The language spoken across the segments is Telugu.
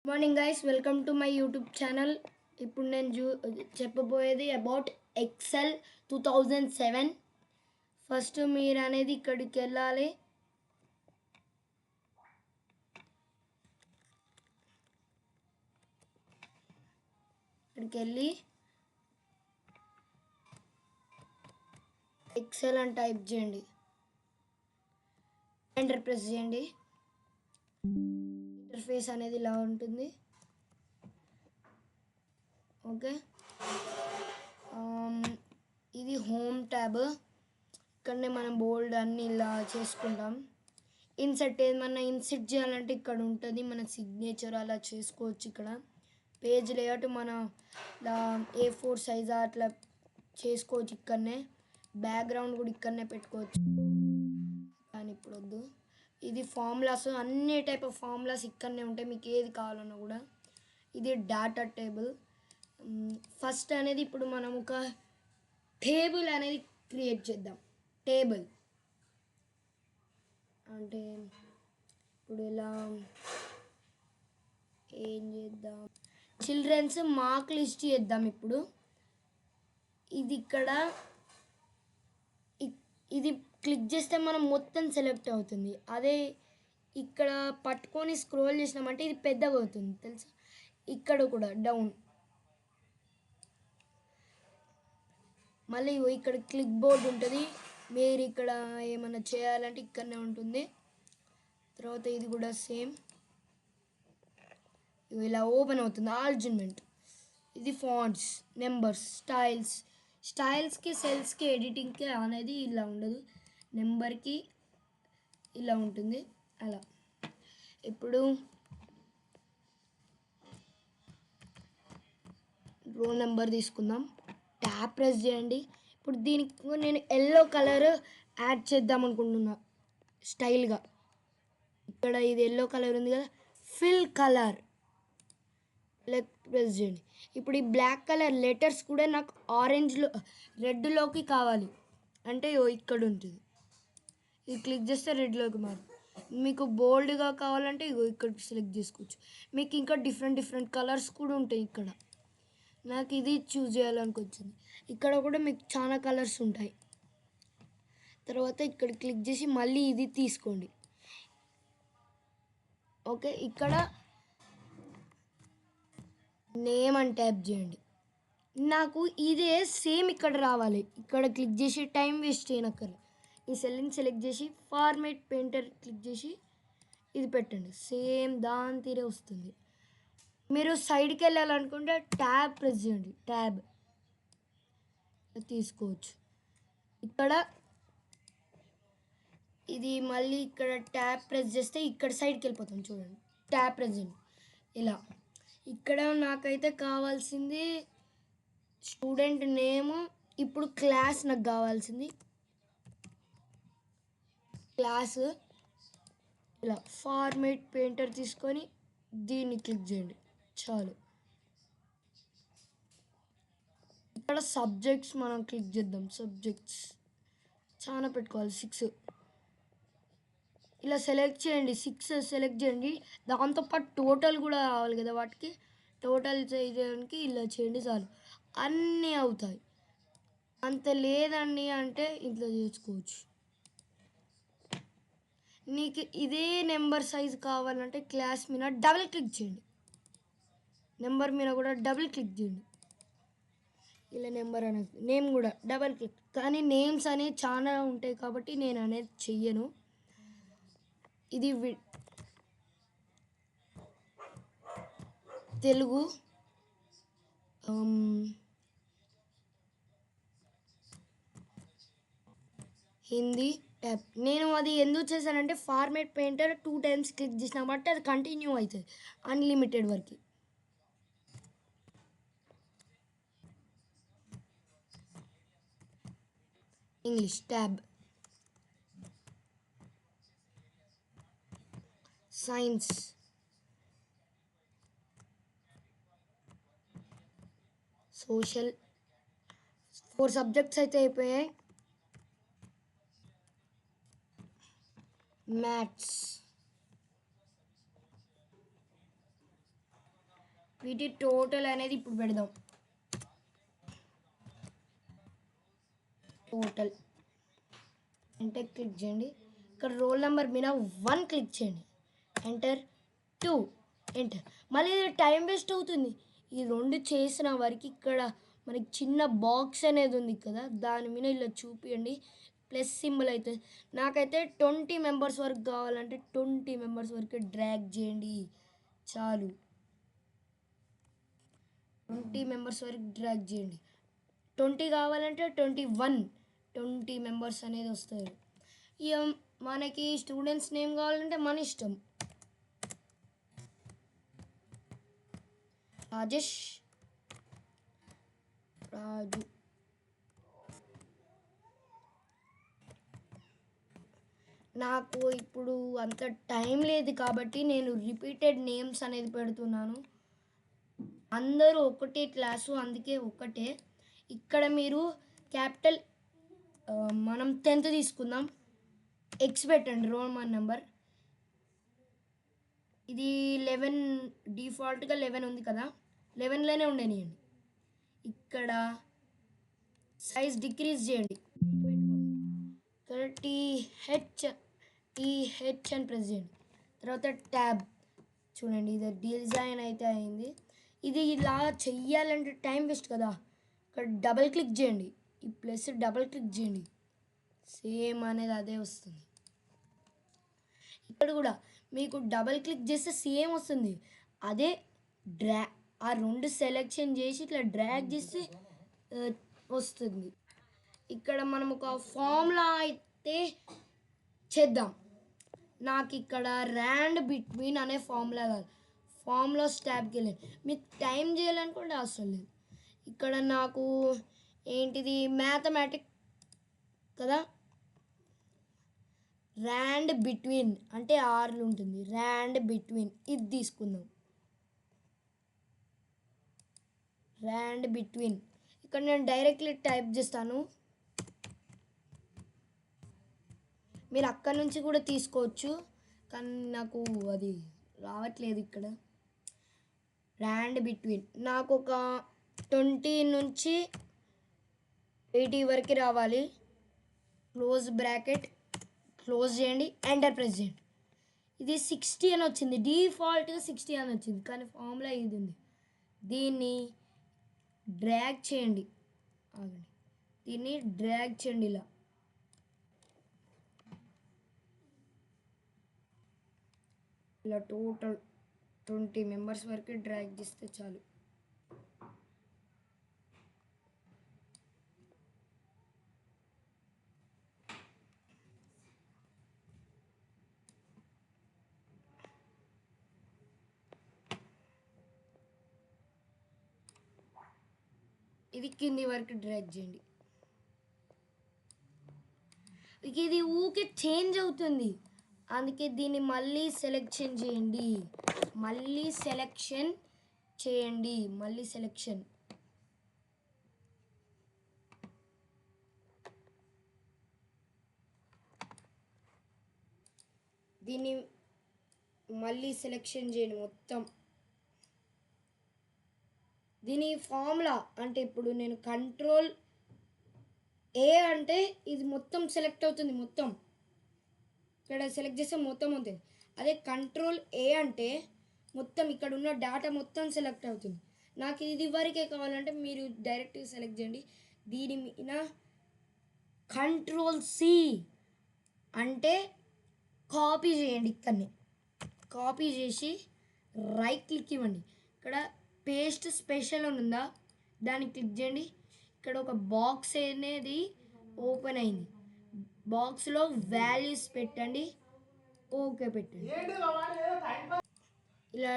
Morning guys, welcome to my YouTube channel. ఇప్పుడు నేను చెప్పబోయేది అబౌట్ ఎక్సెల్ 2007. ఫస్ట్ మీరు అనేది ఇక్కడికి వెళ్ళాలి. ఇక్కడికి వెళ్ళి ఎక్సెల్ అని టైప్ చేయండి, ఎంటర్ ప్రెస్ చేయండి. ఇంటర్ఫేస్ అనేది ఇలా ఉంటుంది. ఓకే, ఇది హోమ్ ట్యాబ్. ఇక్కడనే మనం బోల్డ్ అన్ని ఇలా చేసుకుంటాం. ఇన్సెట్ ఏమన్నా ఇన్సెట్ చేయాలంటే ఇక్కడ ఉంటుంది, మన సిగ్నేచర్ అలా చేసుకోవచ్చు. ఇక్కడ పేజ్ లేఅవుట్ మన A4 సైజ్ అట్లా చేసుకోవచ్చు. ఇక్కడనే బ్యాక్గ్రౌండ్ కూడా ఇక్కడనే పెట్టుకోవచ్చు, కానీ ఇప్పుడు వద్దు. ఇది ఫార్ములాస్, అన్ని టైప్ ఆఫ్ ఫార్ములాస్ ఇక్కడనే ఉంటాయి, మీకు ఏది కావాలన్నా కూడా. ఇది డాటా టేబుల్. ఫస్ట్ అనేది ఇప్పుడు మనం ఒక టేబుల్ అనేది క్రియేట్ చేద్దాం. టేబుల్ అంటే ఇప్పుడు ఇలా ఏం చేద్దాం, చిల్డ్రన్స్ మార్క్ లిస్ట్ చేద్దాం. ఇప్పుడు ఇది ఇక్కడ ఇది క్లిక్ చేస్తే మనం మొత్తం సెలెక్ట్ అవుతుంది. అదే ఇక్కడ పట్టుకొని స్క్రోల్ చేసినామంటే ఇది పెద్దగా అవుతుంది తెలుసా. ఇక్కడ కూడా డౌన్, మళ్ళీ ఇక్కడ క్లిక్ బోర్డ్ ఉంటుంది. మీరు ఇక్కడ ఏమైనా చేయాలంటే ఇక్కడనే ఉంటుంది. తర్వాత ఇది కూడా సేమ్ ఇలా ఓపెన్ అవుతుంది. ఆల్జిన్మెంట్, ఇది ఫాంట్స్, నెంబర్స్, స్టైల్స్కి సెల్స్కి ఎడిటింగ్కి అనేది ఇలా ఉండదు, నెంబర్కి ఇలా ఉంటుంది అలా. ఇప్పుడు రోల్ నెంబర్ తీసుకుందాం, ట్యాప్ ప్రెస్ చేయండి. ఇప్పుడు దీనికి నేను ఎల్లో కలర్ యాడ్ చేద్దాం అనుకుంటున్నా స్టైల్గా. ఇక్కడ ఇది ఎల్లో కలర్ ఉంది కదా, ఫిల్ కలర్ ప్రెస్ చేయండి. ఇప్పుడు ఈ బ్లాక్ కలర్ లెటర్స్ కూడా నాకు ఆరెంజ్లో రెడ్లోకి కావాలి అంటే ఇక్కడ ఉంటుంది. ఇది క్లిక్ చేస్తే రెడ్లోకి మారుతుంది. మీకు బోల్డ్గా కావాలంటే ఇక్కడ సెలెక్ట్ చేసుకోవచ్చు. మీకు ఇంకా డిఫరెంట్ కలర్స్ కూడా ఉంటాయి. ఇక్కడ నాకు ఇది చూస్ చేయాలనుకొచ్చింది. ఇక్కడ కూడా మీకు చాలా కలర్స్ ఉంటాయి. తర్వాత ఇక్కడ క్లిక్ చేసి మళ్ళీ ఇది తీసుకోండి. ఓకే, ఇక్కడ నేమ్ అని ట్యాప్ చేయండి. నాకు ఇదే సేమ్ ఇక్కడ రావాలి. ఇక్కడ క్లిక్ చేసి టైం వేస్ట్ చేయనక్కర్లేదు. ఈ సెల్ని సెలెక్ట్ చేసి ఫార్మేట్ పెయింటర్ క్లిక్ చేసి ఇది పెట్టండి. సేమ్ దాని తీరే వస్తుంది. మీరు సైడ్కి వెళ్ళాలనుకుంటే ట్యాబ్ ప్రెస్ చేయండి, ట్యాబ్ తీసుకోవచ్చు. ఇక్కడ ఇది మళ్ళీ ఇక్కడ ట్యాబ్ ప్రెస్ చేస్తే ఇక్కడ సైడ్కి వెళ్ళిపోతాం. చూడండి, ట్యాబ్ ప్రెస్ చేయండి ఇలా. ఇక్కడ నాకైతే కావాల్సింది స్టూడెంట్ నేము. ఇప్పుడు క్లాస్ నాకు కావాల్సింది క్లాస్. ఇలా ఫార్మేట్ పెయింటర్ తీసుకొని దీన్ని క్లిక్ చేయండి, చాలు. ఇక్కడ సబ్జెక్ట్స్ మనం క్లిక్ చేద్దాం. సబ్జెక్ట్స్ చాలా పెట్టుకోవాలి, 6 ఇలా సెలెక్ట్ చేయండి. 6 సెలెక్ట్ చేయండి. దాంతోపాటు టోటల్ కూడా కావాలి కదా, వాటికి టోటల్ చేయడానికి ఇలా చేయండి, చాలు. అన్నీ అవుతాయి. అంత లేదండి అంటే ఇట్లా చేసుకోవచ్చు. నీకు ఇదే నెంబర్ సైజ్ కావాలంటే క్లాస్ మీద డబుల్ క్లిక్ చేయండి, నెంబర్ మీద కూడా డబుల్ క్లిక్ చేయండి. ఇలా నెంబర్ అనేది నేమ్ కూడా డబల్ క్లిక్. కానీ నేమ్స్ అనేవి చాలా ఉంటాయి కాబట్టి నేను అనేది చెయ్యను. ఇది తెలుగు, హిందీ ట్యాబ్. నేను అది ఎందుకు చేశానంటే ఫార్మేట్ పెయింటర్ 2 టైమ్స్ క్లిక్ చేసిన బట్టి అది కంటిన్యూ అవుతుంది అన్లిమిటెడ్ వరకు. English tab, science, social. 4 subjects అయితే అయిపోయాయి. మ్యాథ్స్, వీటి టోటల్ అనేది ఇప్పుడు పెడదాం. టోటల్ ఎంటర్ క్లిక్ చేయండి. ఇక్కడ రోల్ నెంబర్ మీద 1 క్లిక్ చేయండి. Enter 2 enter. మళ్ళీ ఇది టైం వేస్ట్ అవుతుంది. ఈ 2 చేసిన వరకు ఇక్కడ మనకి చిన్న బాక్స్ అనేది ఉంది కదా, దాని మీద ఇలా చూపియండి, ప్లస్ సింబల్ అవుతుంది. నాకైతే 20 మెంబర్స్ వరకు కావాలంటే 20 మెంబర్స్ వరకు డ్రాగ్ చేయండి చాలు. 20 మెంబర్స్ వరకు డ్రాగ్ చేయండి. 20 కావాలంటే 20 మెంబర్స్ అనేది వస్తారు. ఇక మనకి స్టూడెంట్స్ నేమ్ కావాలంటే మన ఇష్టం. రాజేష్, రాజు. నాకు ఇప్పుడు అంత టైం లేదు కాబట్టి నేను రిపీటెడ్ నేమ్స్ అనేది పెడుతున్నాను. అందరూ ఒకటే క్లాసు, అందుకే ఒకటే. ఇక్కడ మీరు క్యాపిటల్ మనం 10th తీసుకుందాం. ఎక్స్ పెట్టండి రోల్ నెంబర్. ఇది 11 డిఫాల్ట్గా 11 ఉంది కదా, 11లోనే ఉండనియండి. ఇక్కడ సైజ్ డిక్రీజ్ చేయండి, ఇక్కడ టీహెచ్ అని ప్రెస్ చేయండి. తర్వాత ట్యాబ్ చూడండి, ఇది డిజైన్ అయితే అయింది. ఇది ఇలా చెయ్యాలంటే టైం వేస్ట్ కదా, ఇక్కడ డబుల్ క్లిక్ చేయండి, ఈ ప్లస్ డబుల్ క్లిక్ చేయండి, సేమ్ అనేది అదే వస్తుంది. ఇక్కడ కూడా మీకు డబల్ క్లిక్ చేస్తే సేమ్ వస్తుంది. అదే ఆ 2 సెలెక్షన్ చేసి ఇట్లా డ్రాగ్ చేస్తే వస్తుంది. ఇక్కడ మనం ఒక ఫార్ములా అయితే చేద్దాం. నాకు ఇక్కడ ర్యాండ్ బిట్వీన్ అనే ఫార్ములా కాదు, ఫార్ములా ట్యాబ్కి వెళ్ళండి. మీకు టైం చేయాలనుకుంటే అవసరం లేదు. ఇక్కడ నాకు ఏంటిది మ్యాథమెటిక్ కదా, ర్యాండ్ బిట్వీన్ అంటే ఆర్లు ఉంటుంది, ర్యాండ్ బిట్వీన్ ఇది తీసుకుందాం. ర్యాండ్ బిట్వీన్ ఇక్కడ నేను డైరెక్ట్లీ టైప్ చేస్తాను, మీరు అక్కడి నుంచి కూడా తీసుకోవచ్చు, కానీ నాకు అది రావట్లేదు. ఇక్కడ ర్యాండ్ బిట్వీన్ నాకు ఒక 20 నుంచి 80 వరకు రావాలి. క్లోజ్ బ్రాకెట్ క్లోజ్ చేయండి, ఎంటర్ ప్రెస్ చేయండి. ఇది 60 అని వచ్చింది, డిఫాల్ట్గా 60 అని వచ్చింది, కానీ ఫార్ములా ఇది ఉంది. దీన్ని డ్రాగ్ చేయండి, ఆగండి, దీన్ని డ్రాగ్ చేయండి ఇలా టోటల్ 20 మెంబర్స్ వరకు డ్రాగ్ చేస్తే చాలు. ఇది కింది వరకు డ్రాగ్ చేయండి. ఇది ఊకే చేంజ్ అవుతుంది, అందుకే దీన్ని మళ్ళీ సెలెక్షన్ చేయండి, మళ్ళీ సెలెక్షన్ దీన్ని మళ్ళీ సెలెక్షన్ చేయండి మొత్తం. దీని ఫార్ములా అంటే ఇప్పుడు నేను కంట్రోల్ ఏ అంటే ఇది మొత్తం సెలెక్ట్ అవుతుంది, మొత్తం ఇక్కడ సెలెక్ట్ చేస్తే మొత్తం అవుతుంది. అదే కంట్రోల్ ఏ అంటే మొత్తం ఇక్కడ ఉన్న డేటా మొత్తం సెలెక్ట్ అవుతుంది. నాకు ఇది వరకే కావాలంటే మీరు డైరెక్ట్గా సెలెక్ట్ చేయండి. దీని మీద కంట్రోల్ సి అంటే కాపీ చేయండి, ఇక్కడనే కాపీ చేసి రైట్ క్లిక్ ఇవ్వండి. ఇక్కడ పేస్ట్ స్పెషల్ అని ఉందా, దాన్ని క్లిక్ చేయండి. ఇక్కడ ఒక బాక్స్ అనేది ఓపెన్ అయింది, బాక్స్లో వాల్యూస్ పెట్టండి, ఓకే పెట్టండి. ఇలా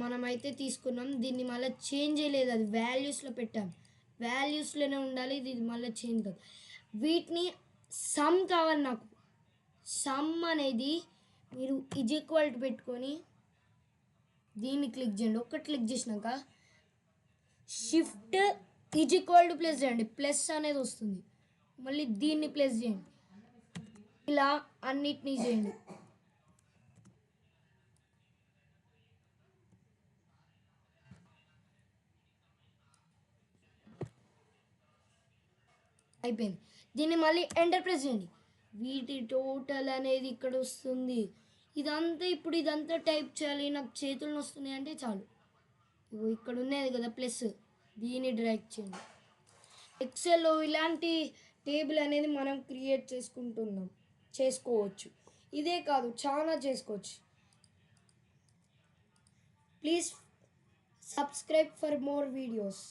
మనమైతే తీసుకున్నాం, దీన్ని మళ్ళీ చేంజ్ చేయలేదు, అది వాల్యూస్లో పెట్టాం, వాల్యూస్లోనే ఉండాలి, ఇది మళ్ళీ చేంజ్ కాదు. వీటిని సమ్ కావాలి నాకు, సమ్ అనేది మీరు ఈక్వల్ టు పెట్టుకొని దీన్ని క్లిక్ చేయండి. ఒక్కటి క్లిక్ చేసినాక షిఫ్ట్ ఈక్వల్ టు ప్లస్ చేయండి, ప్లస్ అనేది వస్తుంది, మళ్ళీ దీన్ని ప్లస్ చేయండి, ఇలా అన్నిటినీ చేయండి. అయిపోయింది. దీన్ని మళ్ళీ ఎంటర్ ప్రెస్ చేయండి. వీటి టోటల్ అనేది ఇక్కడ వస్తుంది. ఇదంతా టైప్ చేయాలి, నాకు చేతులు నొస్తున్నాయి అంటే చాలు, ఇగో ఇక్కడ ఉన్నది కదా ప్లస్, దీన్ని డ్రాగ్ చేయండి. ఎక్సెల్లో ఇలాంటి టేబుల్ అనేది మనం క్రియేట్ చేసుకోవచ్చు. ఇదే కాదు, చాలా చేసుకోవచ్చు. Please subscribe for more videos.